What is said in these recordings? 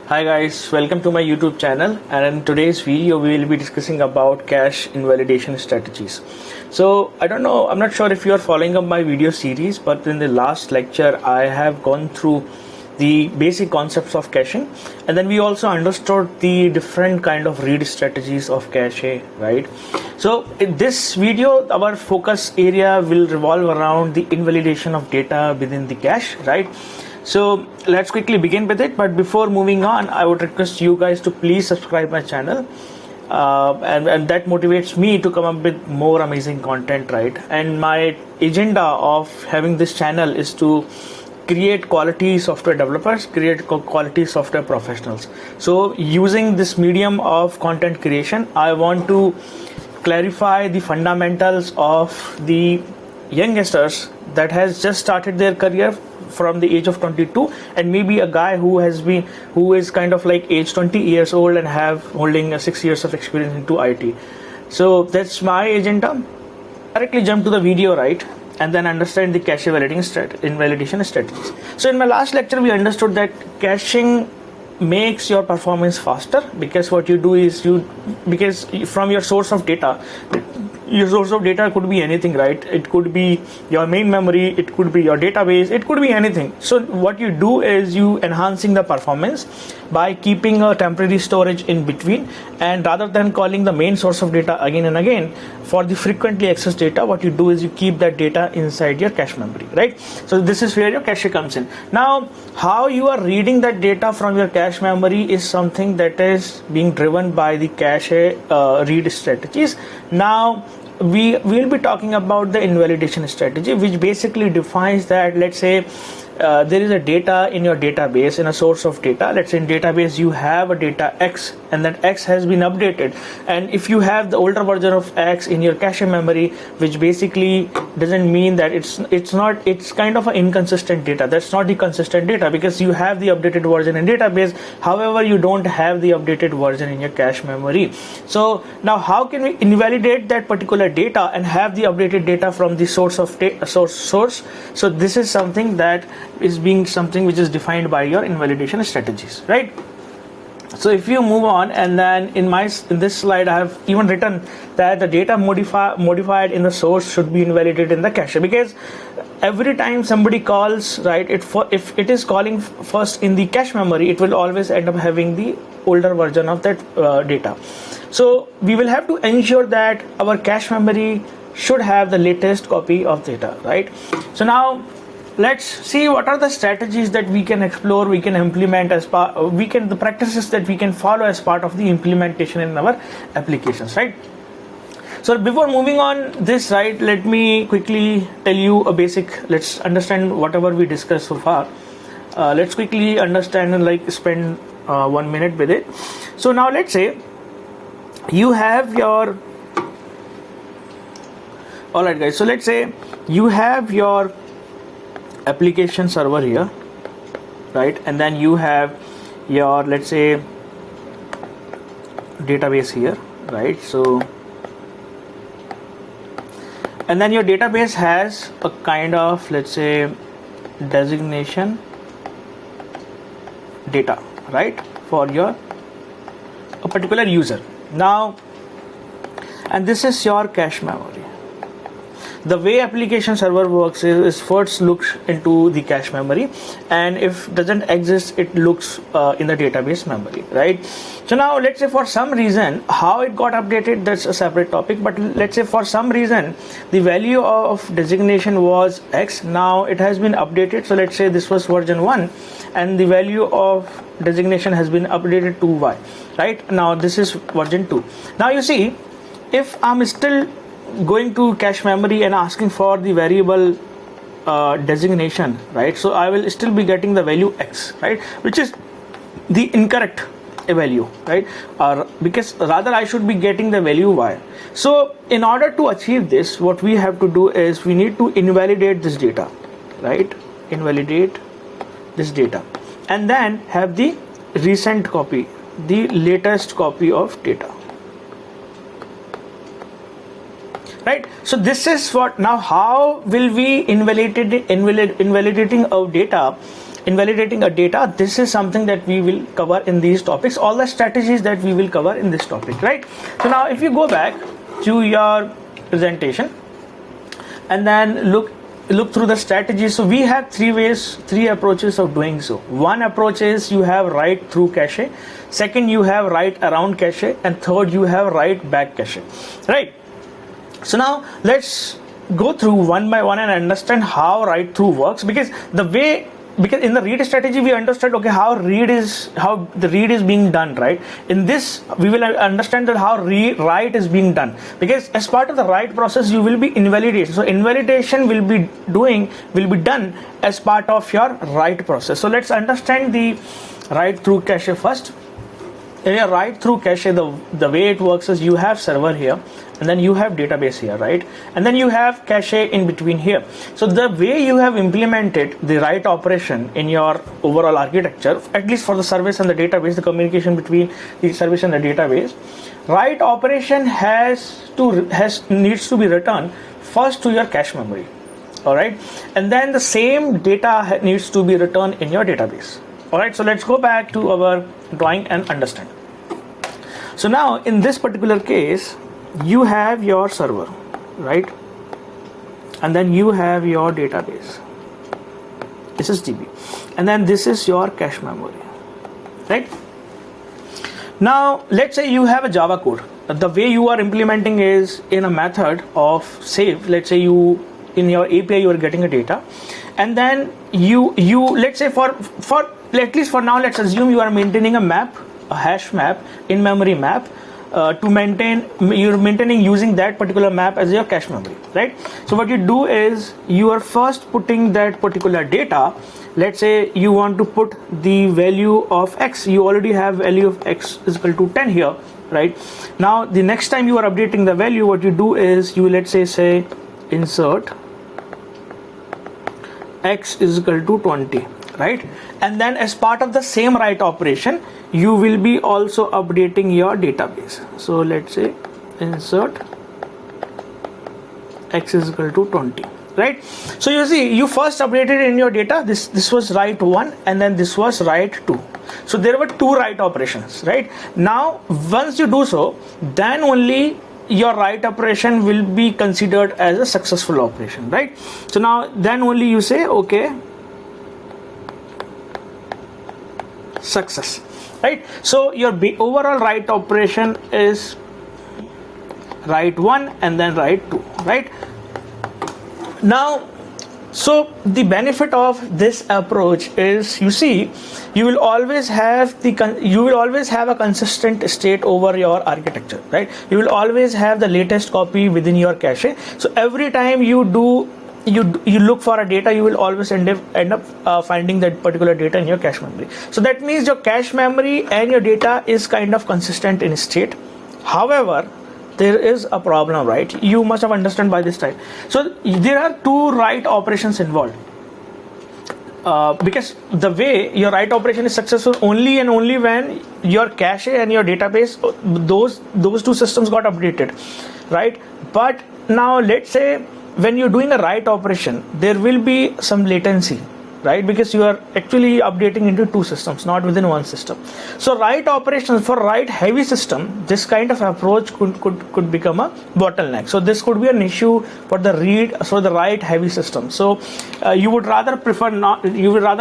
Hi guys, welcome to my YouTube channel, and in today's video we will be discussing about cache invalidation strategies. So I'm not sure if you are following up my video series, but in the last lecture I have gone through the basic concepts of caching, and then we also understood the different kind of read strategies of cache, right? So in this video our focus area will revolve around the invalidation of data within the cache, right? So let's quickly begin with it, but before moving on I would request you guys to please subscribe my channel, and that motivates me to come up with more amazing content, right? And my agenda of having this channel is to create quality software developers, create quality software professionals. So using this medium of content creation, I want to clarify the fundamentals of the youngsters that has just started their career from the age of 22, and maybe a guy who is kind of like age 20 years old and holding 6 years of experience into IT. So that's my agenda. Directly jump to the video, right? And then understand the cache invalidation strategies. So in my last lecture we understood that caching makes your performance faster, because what you do is because from your source of data could be anything, right? It could be your main memory, it could be your database, it could be anything. So what you do is you enhancing the performance by keeping a temporary storage in between, and rather than calling the main source of data again and again for the frequently accessed data, what you do is you keep that data inside your cache memory, right? So this is where your cache comes in. Now how you are reading that data from your cache memory is something that is being driven by the cache read strategies. Now we will be talking about the invalidation strategy, which basically defines that, let's say there is a data in your database, in a source of data. Let's say in database you have a data X, and that X has been updated, and if you have the older version of X in your cache memory, which basically doesn't mean that it's kind of an inconsistent data. That's not the consistent data, because you have the updated version in database, however you don't have the updated version in your cache memory. So now how can we invalidate that particular data and have the updated data from the source of source? So this is something that is being something which is defined by your invalidation strategies, right? So if you move on, and then in this slide I have even written that the data modified in the source should be invalidated in the cache, because every time somebody calls, right, if it is calling first in the cache memory, it will always end up having the older version of that data. So we will have to ensure that our cache memory should have the latest copy of data, right? So now let's see what are the strategies that we can explore, we can implement the practices that we can follow as part of the implementation in our applications, right? So before moving on this, right, let me quickly tell you a basic. Let's understand whatever we discussed so far. Let's quickly understand and spend 1 minute with it. So now let's say you have your, all right guys, so let's say you have your application server here, right? And then you have your, let's say, database here, right? So, and then your database has a kind of, let's say, designation data, right, for a particular user. Now, and this is your cache memory. The way application server works is first looks into the cache memory, and if doesn't exist, it looks in the database memory, right? So now let's say for some reason how it got updated, that's a separate topic, but let's say for some reason the value of designation was X, now it has been updated. So let's say this was version 1 and the value of designation has been updated to Y, right? Now this is version 2. Now you see, if I'm still going to cache memory and asking for the variable designation, right, so I will still be getting the value X, right, which is the incorrect value, right? Because rather I should be getting the value Y. So in order to achieve this, what we have to do is we need to invalidate this data, right? Invalidate this data, and then have the recent copy, the latest copy of data, right? So this is what, now how will we invalidating our data invalidating a data, this is something that we will cover in these topics, all the strategies that we will cover in this topic, right? So now if you go back to your presentation and then look through the strategies. So we have three approaches of doing so. One approach is you have write through cache, second you have write around cache, and third you have write back cache, right? So now let's go through one by one and understand how write through works, because in the read strategy we understood how the read is being done, right? In this we will understand that how write is being done, because as part of the write process you will be invalidation. So invalidation will be done as part of your write process. So let's understand the write through cache first. In your write through cache, the way it works is you have server here, and then you have database here, right? And then you have cache in between here. So the way you have implemented the write operation in your overall architecture, at least for the service and the database, the communication between the service and the database, write operation needs to be returned first to your cache memory, all right? And then the same data needs to be returned in your database. All right, so let's go back to our drawing and understand. So now in this particular case, you have your server, right? And then you have your database. This is DB. And then this is your cache memory, right? Now, let's say you have a Java code. The way you are implementing is in a method of save. Let's say in your API, you are getting a data. And then you let's say for at least for now, let's assume you are maintaining a hash map, in-memory map, you're maintaining using that particular map as your cache memory, right? So what you do is you are first putting that particular data. Let's say you want to put the value of X. You already have value of X is equal to 10 here, right? Now the next time you are updating the value, what you do is you let's say insert X is equal to 20, right? And then as part of the same write operation, you will be also updating your database. So let's say insert X is equal to 20, right? So you see, you first updated in your data, this was write 1 and then this was write 2. So there were two write operations, right? Now once you do so, then only your write operation will be considered as a successful operation, right? So now then only you say okay, success, right? So your overall write operation is write 1 and then write 2, right? Now, so the benefit of this approach is, you see, you will always have a consistent state over your architecture, right? You will always have the latest copy within your cache. So every time you look for a data, you will always end up finding that particular data in your cache memory. So that means your cache memory and your data is kind of consistent in state. However, there is a problem, right? You must have understood by this time. So there are two write operations involved, because the way your write operation is successful only and only when your cache and your database, those two systems got updated, right? But now let's say when you're doing a write operation, there will be some latency, right? Because you are actually updating into two systems, not within one system. So write operations for write heavy system, this kind of approach could become a bottleneck. So this could be an issue for the write heavy system. So you would rather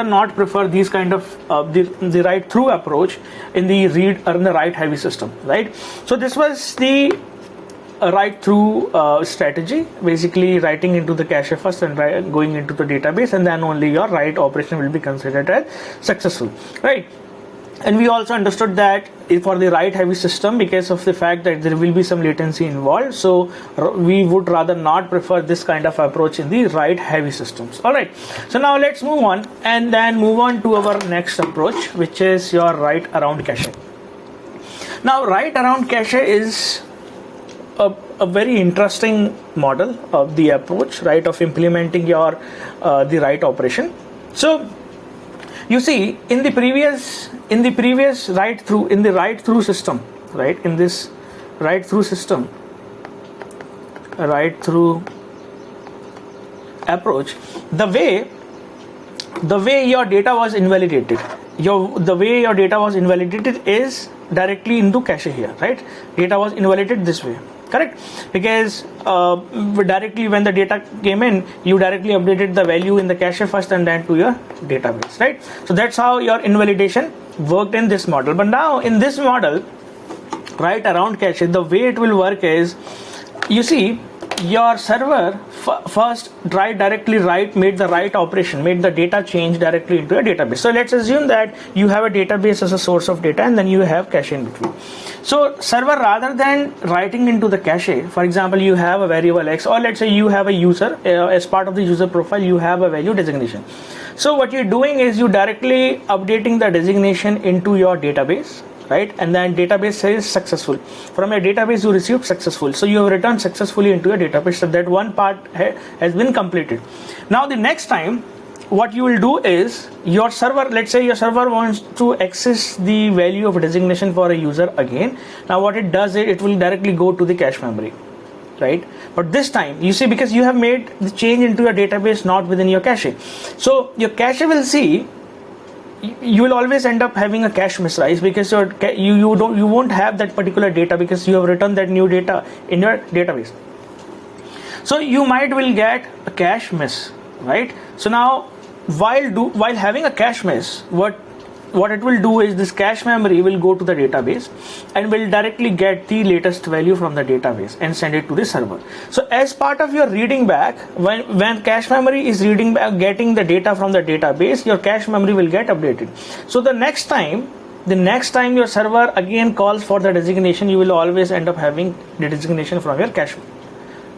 not prefer these kind of the write through approach in the read or in the write heavy system, right? So this was the write through strategy, basically writing into the cache first and going into the database, and then only your write operation will be considered as successful, right? And we also understood that for the write heavy system, because of the fact that there will be some latency involved, so we would rather not prefer this kind of approach in the write heavy systems. All right, so now let's move on and then move on to our next approach, which is your write around cache. Now write around cache is a very interesting model of the approach, right, of implementing your the write operation. So you see, in the previous write through system, right, in this write through system, write through approach, the way the way your data was invalidated, the way your data was invalidated is directly into cache here, right? Data was invalidated this way, correct? Because directly when the data came in, you directly updated the value in the cache first and then to your database, right? So that's how your invalidation worked in this model. But now in this model, right around cache, the way it will work is, you see, your server first made the right operation, made the data change directly into a database. So let's assume that you have a database as a source of data and then you have cache in between. So server, rather than writing into the cache, for example, you have a variable X, or let's say you have a user, as part of the user profile you have a value designation. So what you're doing is you directly updating the designation into your database, right? And then database says successful. From your database you received successful, so you have returned successfully into your database. So that one part has been completed. Now the next time what you will do is, your server, let's say your server wants to access the value of designation for a user again. Now what it does is it will directly go to the cache memory, right? But this time, you see, because you have made the change into your database, not within your cache, so your cache will see, you will always end up having a cache miss, right? Because you won't have that particular data because you have returned that new data in your database. So you will get a cache miss, right? So now while having a cache miss, what it will do is this cache memory will go to the database and will directly get the latest value from the database and send it to the server. So as part of your reading back, when cache memory is reading back, getting the data from the database, your cache memory will get updated. So the next time your server again calls for the designation, you will always end up having the designation from your cache,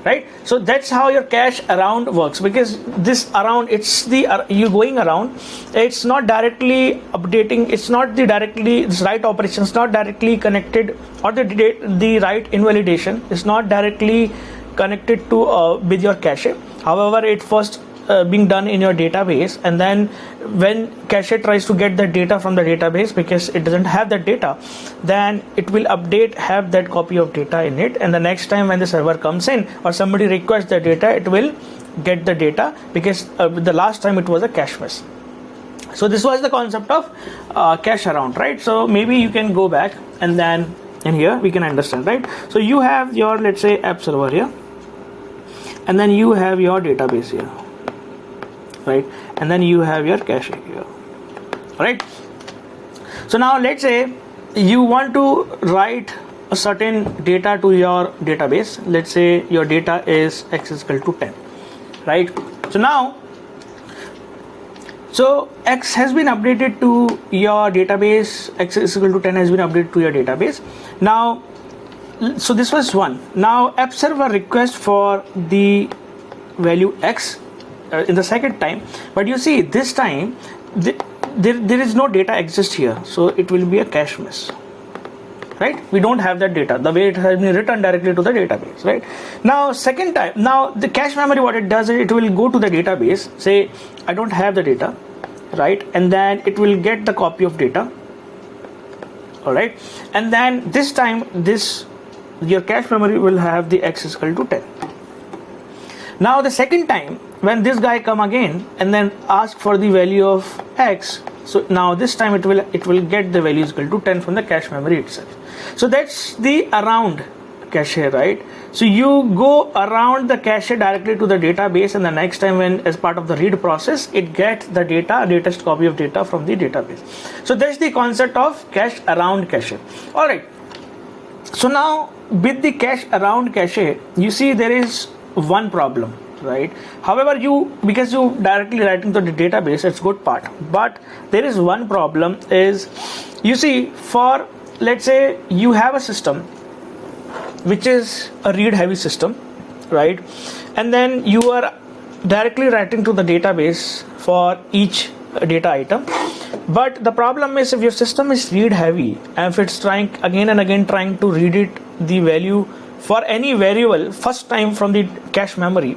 right? So that's how your cache around works, because this around, you going around, it's not directly updating, it's not this right operation is not directly connected, or the right invalidation is not directly connected to with your cache. However, it first being done in your database, and then when cache tries to get the data from the database, because it doesn't have that data, then it will have that copy of data in it, and the next time when the server comes in or somebody requests the data, it will get the data, because the last time it was a cache miss. So this was the concept of cache around, right? So maybe you can go back, and then in here we can understand, right? So you have your, let's say, app server here, and then you have your database here, right? And then you have your cache here, right? So now let's say you want to write a certain data to your database. Let's say your data is x is equal to 10, right? So x has been updated to your database, x is equal to 10 has been updated to your database. Now, so this was one. Now app server request for the value x in the second time, but you see this time there is no data exist here, so it will be a cache miss, right? We don't have that data, the way it has been written directly to the database, right? Now second time, now the cache memory, what it does is it will go to the database, say I don't have the data, right? And then it will get the copy of data, all right? And then this time your cache memory will have the x is equal to 10. Now the second time when this guy come again and then ask for the value of x, so now this time it will get the value is equal to 10 from the cache memory itself. So that's the around cache, right? So you go around the cache directly to the database, and the next time when as part of the read process, it gets the latest copy of data from the database. So that's the concept of cache around cache. All right. So now with the cache around cache, you see there is one problem, right? However, because you directly writing to the database, it's good part, but there is one problem is, you see, for let's say you have a system which is a read heavy system, right? And then you are directly writing to the database for each data item, but the problem is if your system is read heavy and if it's trying again and again trying to read the value for any variable first time from the cache memory,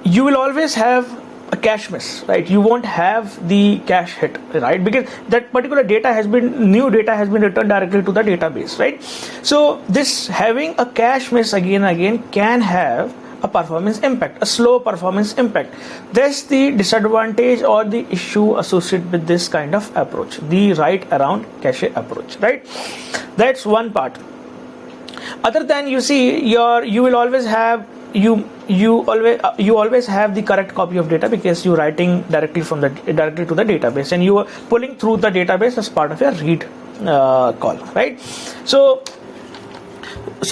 you will always have a cache miss, right? You won't have the cache hit, right? Because that particular new data has been returned directly to the database, right? So this having a cache miss again and again can have a performance impact, a slow performance impact. That's the disadvantage or the issue associated with this kind of approach, the write around cache approach, right? That's one part. Other than, you see, you will always have you always have the correct copy of data, because you're writing directly to the database, and you are pulling through the database as part of your read call, right? So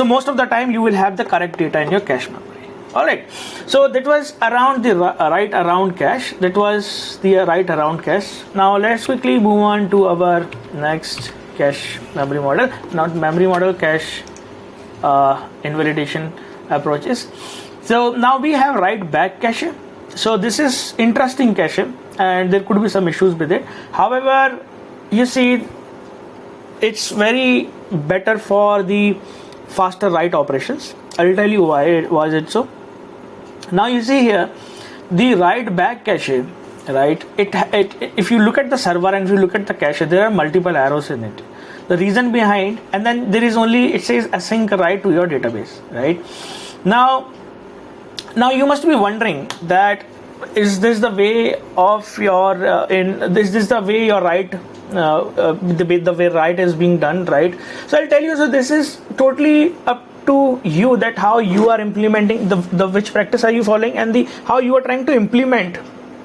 most of the time you will have the correct data in your cache memory. All right, so that was around the write around cache. That was the write around cache. Now let's quickly move on to our next cache memory model, not memory model, cache invalidation approaches. So now we have write back cache. So this is interesting cache, and there could be some issues with it. However, you see, it's very better for the faster write operations. I'll tell you why was it so. Now you see here, the write back cache, right? If you look at the server and if you look at the cache, there are multiple arrows in it. The reason behind, and then there is only, it says async write to your database, right? Now you must be wondering that, is this the way of your is this the way your write the way write is being done, right? So I'll tell you, so this is totally up to you, that how you are implementing the which practice are you following, and the how you are trying to implement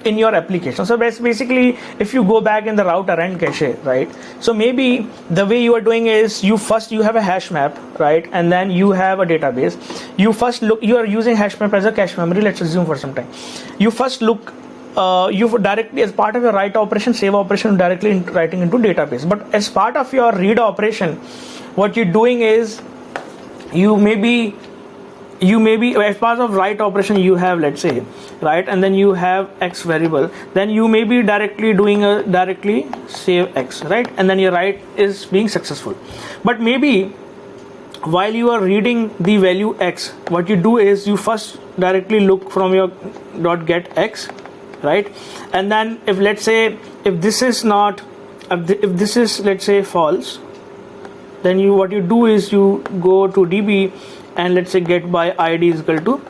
in your application. So basically, if you go back in the route around cache, right? So maybe the way you are doing is, you have a hash map, right? And then you have a database. You are using hash map as a cache memory. Let's assume for some time. You first look, you directly, as part of your write operation, save operation, directly writing into database. But as part of your read operation, what you're doing is, you may be as part of write operation, you have, let's say, right, and then you have x variable, then you may be directly doing a directly save x, right, and then your write is being successful. But maybe while you are reading the value x, what you do is, you first directly look from your .get x, right, and then if, let's say, if this is not, if this is, let's say, false, then what you do is, you go to db and let's say get by id is equal to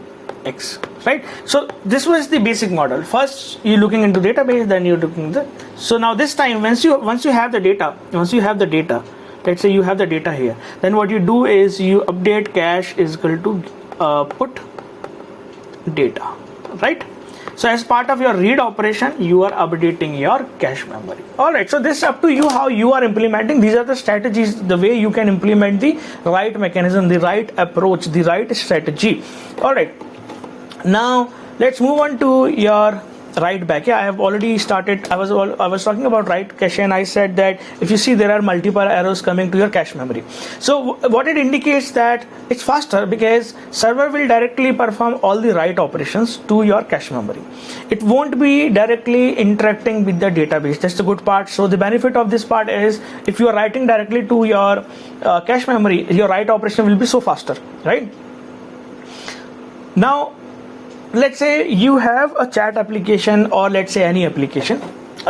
x, right? So this was the basic model. First you're looking into database, then you're looking the. So now this time, once you have the data, let's say you have the data here, then what you do is, you update cache is equal to put data, right? So as part of your read operation, you are updating your cache memory. All right, so this is up to you how you are implementing. These are the strategies, the way you can implement the write mechanism, the write approach, the write strategy. All right, now let's move on to your write back. Yeah, I have already started. I was talking about write cache, and I said that if you see, there are multiple arrows coming to your cache memory. So what it indicates, that it's faster, because server will directly perform all the write operations to your cache memory. It won't be directly interacting with the database. That's the good part. So the benefit of this part is, if you are writing directly to your cache memory, your write operation will be so faster, right? Now let's say you have a chat application, or let's say any application.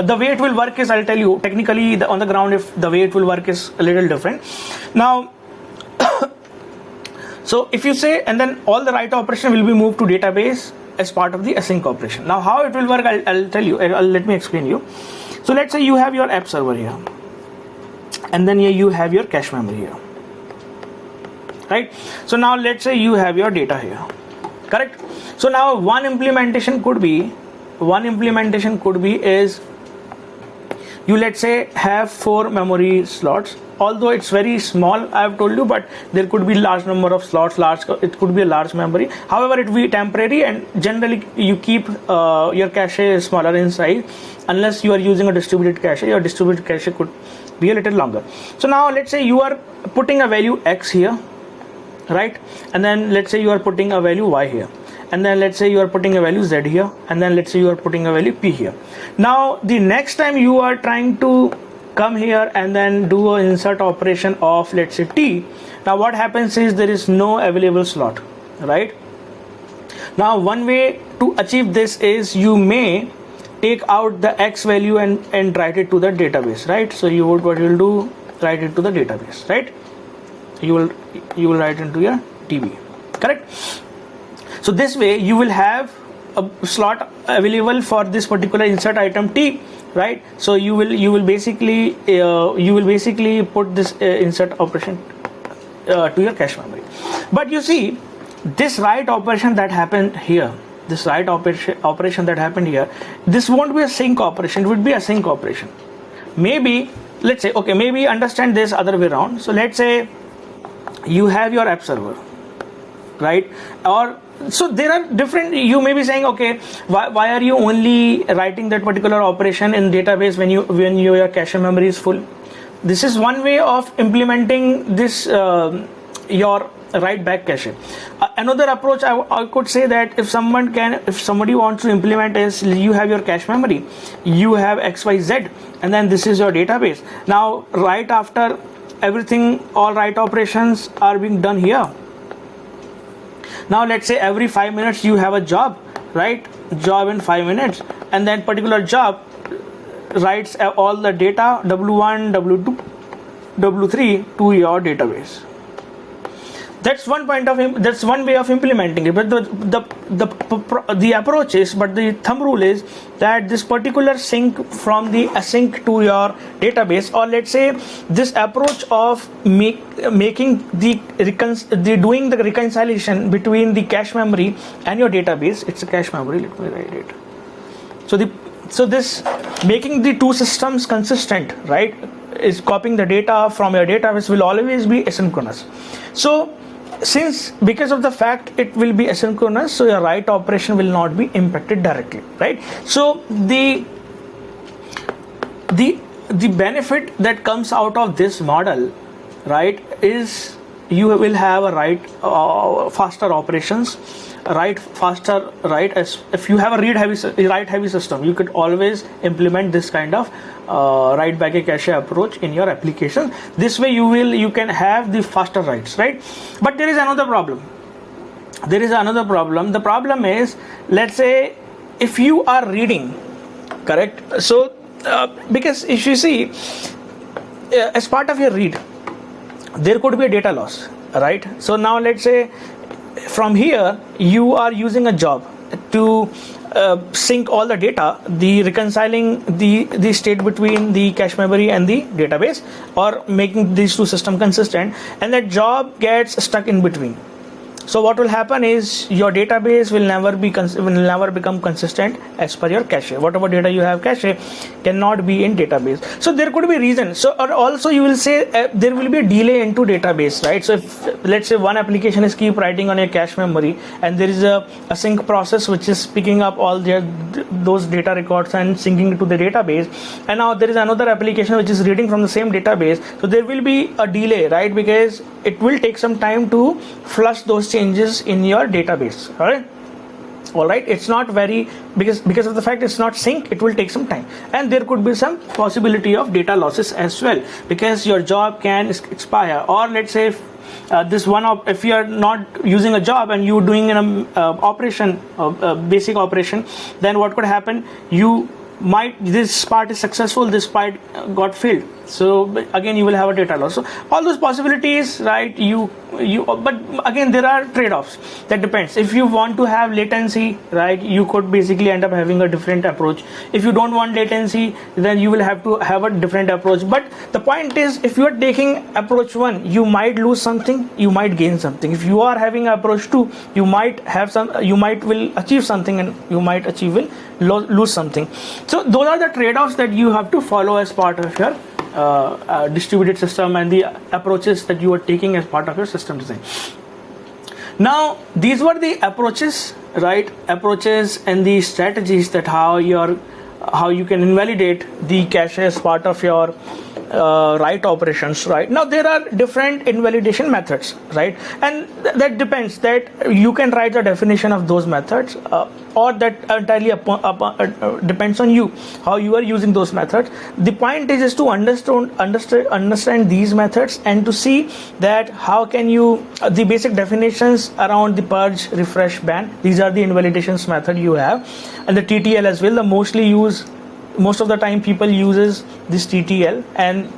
The way it will work is, I'll tell you technically on the ground, if the way it will work is a little different. Now so if you say, and then all the write operation will be moved to database as part of the async operation. Now how it will work, I'll tell you, let me explain you. So let's say you have your app server here, and then here you have your cache memory here, right? So now let's say you have your data here, correct? So now one implementation could be is, you let's say have 4 memory slots, although it's very small, I have told you, but there could be large number of slots, it could be a large memory. However, it will be temporary, and generally you keep your cache smaller in size, unless you are using a distributed cache. Your distributed cache could be a little longer. So now let's say you are putting a value x here, right, and then let's say you are putting a value y here, and then let's say you are putting a value z here, and then let's say you are putting a value p here. Now the next time you are trying to come here and then do an insert operation of, let's say, t, now what happens is, there is no available slot, right? Now one way to achieve this is, you may take out the x value and write it to the database, right? So what you will do, write it to the database, right? You will write into your DB, correct? So this way you will have a slot available for this particular insert item T, right? So you will basically put this insert operation to your cache memory. But you see, this write operation that happened here, this write operation that happened here, this won't be a sync operation, it would be a sync operation. Maybe, let's say, okay, maybe understand this other way around. So let's say you have your app server, right? Or so there are different, you may be saying, okay, why are you only writing that particular operation in database when your cache memory is full? This is one way of implementing this your write back cache. Another approach I could say that if somebody wants to implement is, you have your cache memory, you have XYZ, and then this is your database. Now right after everything, all write operations are being done here. Now let's say every 5 minutes you have a job, right? Job in 5 minutes, and that particular job writes all the data W1, W2, W3 to your database. That's one way of implementing it. But the approach is, but the thumb rule is that this particular sync from the async to your database, or let's say this approach of making doing the reconciliation between the cache memory and your database. It's a cache memory. Let me write it. So this making the two systems consistent, right, is copying the data from your database will always be asynchronous. So because of the fact it will be asynchronous, so your write operation will not be impacted directly, right? So the benefit that comes out of this model, right, is you will have a faster operations, write faster, right? As if you have a write heavy system, you could always implement this kind of write back a cache approach in your application. This way you can have the faster writes, right? But there is another problem. The problem is, let's say if you are reading, correct? So because if you see, as part of your read, there could be a data loss, right? So now let's say from here you are using a job to sync all the data, the reconciling the state between the cache memory and the database, or making these two systems consistent, and that job gets stuck in between. So what will happen is your database will never become consistent as per your cache. Whatever data you have cache cannot be in database. So there could be reasons. So or also you will say there will be a delay into database, right? So if let's say one application is keep writing on your cache memory, and there is a sync process which is picking up all those data records and syncing it to the database, and now there is another application which is reading from the same database. So there will be a delay, right? Because it will take some time to flush those changes in your database. All right, it's not very, because of the fact it's not sync, it will take some time, and there could be some possibility of data losses as well, because your job can expire. Or let's say if you are not using a job and you doing an operation, basic operation, then what could happen, this part is successful, this part got failed, so again you will have a data loss. So all those possibilities, right, but again there are trade-offs. That depends. If you want to have latency, right, you could basically end up having a different approach. If you don't want latency, then you will have to have a different approach. But the point is, if you are taking approach 1, you might lose something, you might gain something. If you are having approach 2, you might will achieve something, and you might will lose something. So those are the trade-offs that you have to follow as part of your distributed system and the approaches that you are taking as part of your system design. Now these were the approaches, right? Approaches and the strategies that how you can invalidate the cache as part of your write operations, right? Now there are different invalidation methods, right? And that depends, that you can write the definition of those methods, or that entirely depends on you, how you are using those methods. The point is to understand these methods, and to see that how can you the basic definitions around the purge, refresh, ban. These are the invalidations method you have, and the TTL as well. Most of the time people uses this TTL, and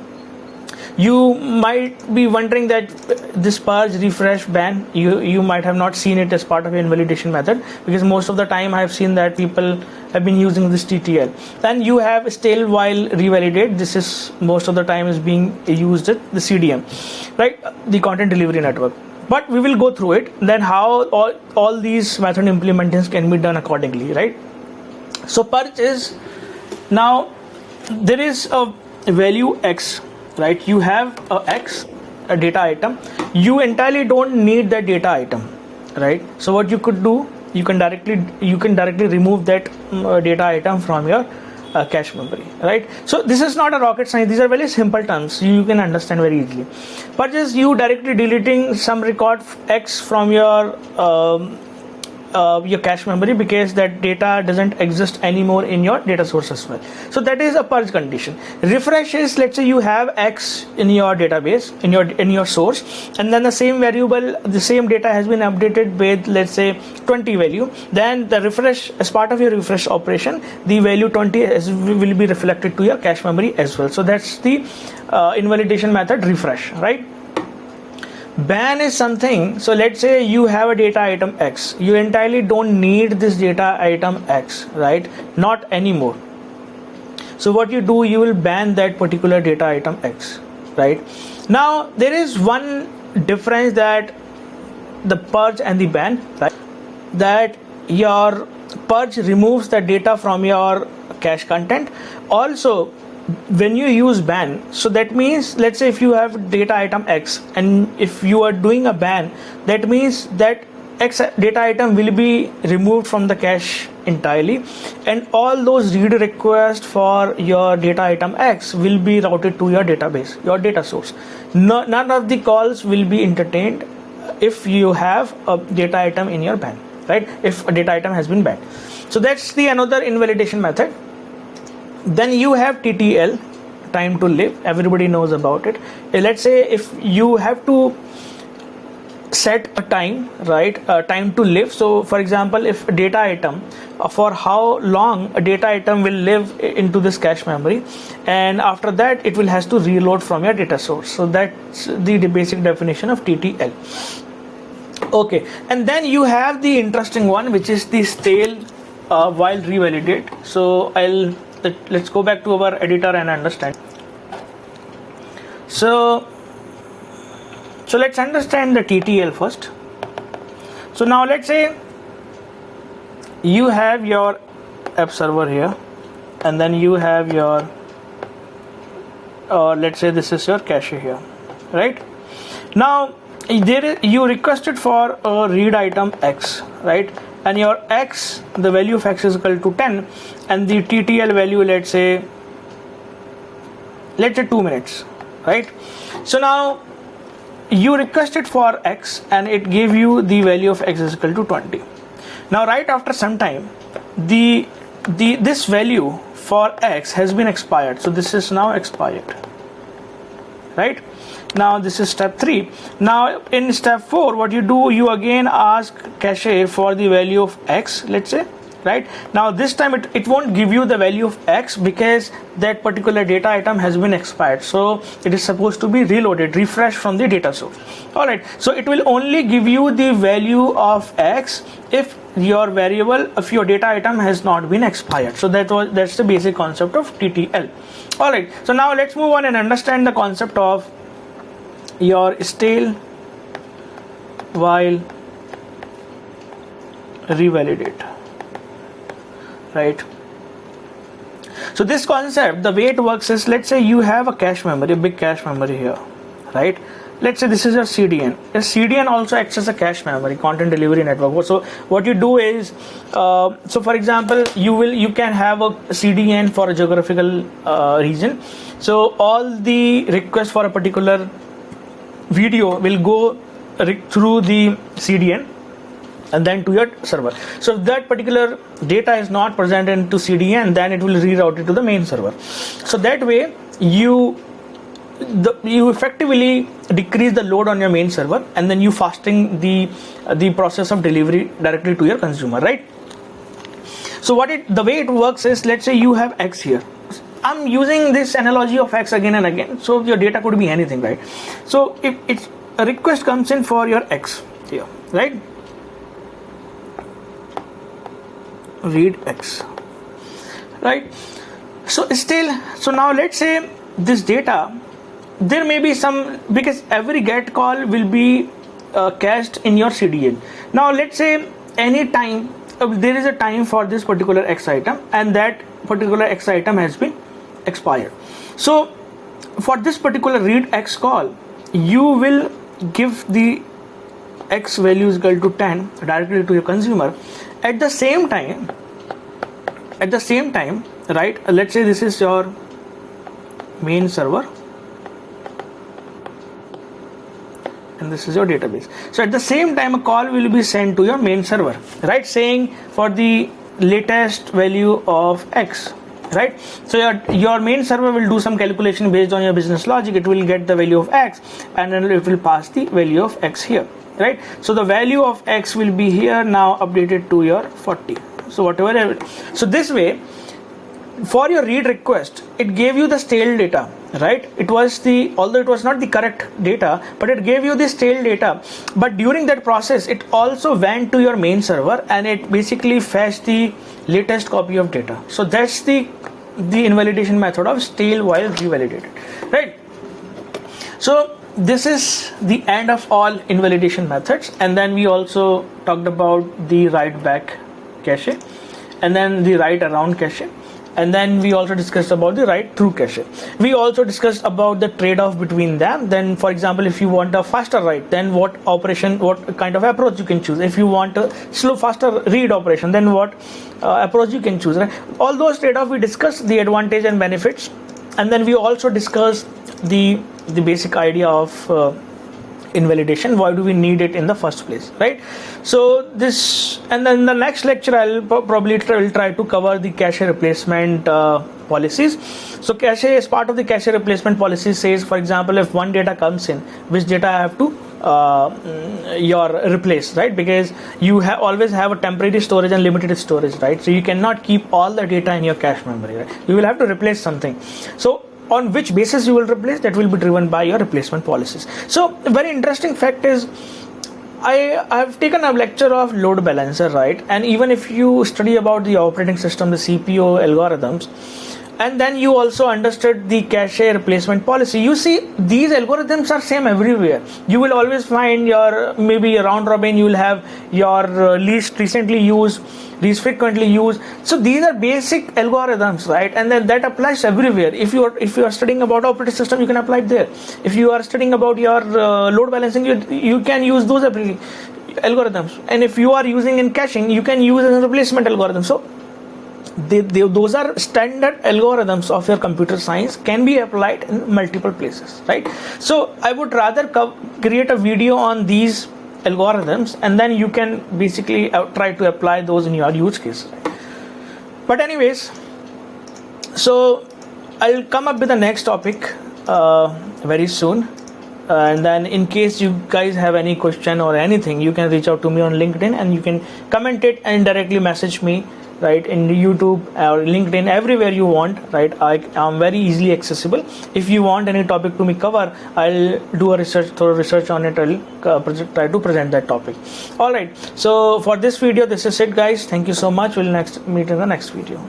You might be wondering that this purge, refresh, ban, you might have not seen it as part of your invalidation method, because most of the time I have seen that people have been using this TTL. Then you have stale while revalidate. This is most of the time is being used at the CDN, right? The content delivery network. But we will go through it, then how all these method implementations can be done accordingly, right? So purge is, now there is a value X, right? You have a X, a data item. You entirely don't need that data item, right? So what you could do, you can directly remove that data item from your cache memory, right? So this is not a rocket science. These are very simple terms you can understand very easily. But just you directly deleting some record X from your cache memory, because that data doesn't exist anymore in your data source as well. So that is a purge condition. Refresh is, let's say you have X in your database, in your source, and then the same variable, the same data has been updated with, let's say, 20 value. Then the refresh, as part of your refresh operation, the value 20 will be reflected to your cache memory as well. So that's the invalidation method, refresh, right? Ban is something, so let's say you have a data item X, you entirely don't need this data item X, right? Not anymore. So what you do, you will ban that particular data item X, right? Now there is one difference, that the purge and the ban, right? That your purge removes the data from your cache content. Also, when you use ban, so that means, let's say if you have data item X and if you are doing a ban, that means that X data item will be removed from the cache entirely, and all those read requests for your data item X will be routed to your database, your data source. None of the calls will be entertained if you have a data item in your ban, right? If a data item has been banned. So that's the another invalidation method. Then you have TTL, time to live. Everybody knows about it. Let's say if you have to set a time, right? Time to live. So for example, if a data item, for how long a data item will live into this cache memory, and after that it will has to reload from your data source. So that's the basic definition of TTL. Okay, and then you have the interesting one, which is the stale while revalidate. So let's go back to our editor and understand. So let's understand the TTL first. So now let's say you have your app server here, and then you have your let's say this is your cache here, right? Now you requested for a read item X, right? And your X, the value of X is equal to 10, and the TTL value, let's say 2 minutes, right? So now you requested for X and it gave you the value of X is equal to 20. Now right after some time, this value for X has been expired. So this is now expired, right? Now this is step 3. Now in step 4, what you do, you again ask cache for the value of X, let's say, right? Now this time it won't give you the value of X, because that particular data item has been expired. So it is supposed to be reloaded, refreshed from the data source. Alright, so it will only give you the value of X if your data item has not been expired. So that's the basic concept of TTL. Alright, so now let's move on and understand the concept of your stale while revalidate, right? So this concept, the way it works is, let's say you have a cache memory, a big cache memory here, right? Let's say this is your CDN. A CDN also acts as a cache memory, content delivery network. So what you do is, so for example, you can have a CDN for a geographical region. So all the requests for a particular video will go through the CDN and then to your server. So if that particular data is not present into CDN, then it will reroute it to the main server. So that way you effectively decrease the load on your main server, and then you fasting the process of delivery directly to your consumer, right? So the way it works is, let's say you have X here. I'm using this analogy of X again and again. So your data could be anything, right? So if it's a request comes in for your X here, right? Read X, right? So now let's say this data, there may be some, because every get call will be cached in your CDN. Now let's say any time there is a time for this particular X item, and that particular X item has been expired. So for this particular read X call, you will give the X value is equal to 10 directly to your consumer. At the same time, right, let's say this is your main server and this is your database. So at the same time, a call will be sent to your main server, right, saying for the latest value of X, right? So your main server will do some calculation based on your business logic. It will get the value of X and then it will pass the value of X here, right? So the value of X will be here now updated to your 40. So whatever, so this way, for your read request, it gave you the stale data, right? It was although it was not the correct data, but it gave you the stale data. But during that process, it also went to your main server and it basically fetched the latest copy of data. So that's the invalidation method of stale while revalidated, right? So this is the end of all invalidation methods. And then we also talked about the write back cache and then the write around cache. And then we also discussed about the write through cache. We also discussed about the trade-off between them. Then, for example, if you want a faster write, then what kind of approach you can choose. If you want a faster read operation, then what approach you can choose. Right? All those trade-off we discussed, the advantage and benefits. And then we also discussed the basic idea of invalidation. Why do we need it in the first place, right? So this, and then the next lecture I'll probably try to cover the cache replacement policies. So cache, as part of the cache replacement policy, says, for example, if one data comes in, which data I have to replace, right? Because you always have a temporary storage and limited storage, right? So you cannot keep all the data in your cache memory, right? You will have to replace something. So on which basis you will replace, that will be driven by your replacement policies. So a very interesting fact is, I have taken a lecture of load balancer, right? And even if you study about the operating system, the CPU algorithms, and then you also understood the cache replacement policy, you see these algorithms are same everywhere. You will always find your, maybe a round robin, you will have your least recently used, least frequently used. So these are basic algorithms, right? And then that applies everywhere. If you are studying about operating system, you can apply it there. If you are studying about your load balancing, you can use those algorithms. And if you are using in caching, you can use as a replacement algorithm. So those are standard algorithms of your computer science, can be applied in multiple places, right? So I would rather create a video on these algorithms, and then you can basically try to apply those in your use case, right? But anyways, so I'll come up with the next topic very soon. And then in case you guys have any question or anything, you can reach out to me on LinkedIn, and you can comment it and directly message me, right, in YouTube or LinkedIn, everywhere you want, right? I'm very easily accessible. If you want any topic to me cover, I'll do a thorough research on it. I'll try to present that topic. All right, so for this video, this is it, guys. Thank you so much. We'll meet in the next video.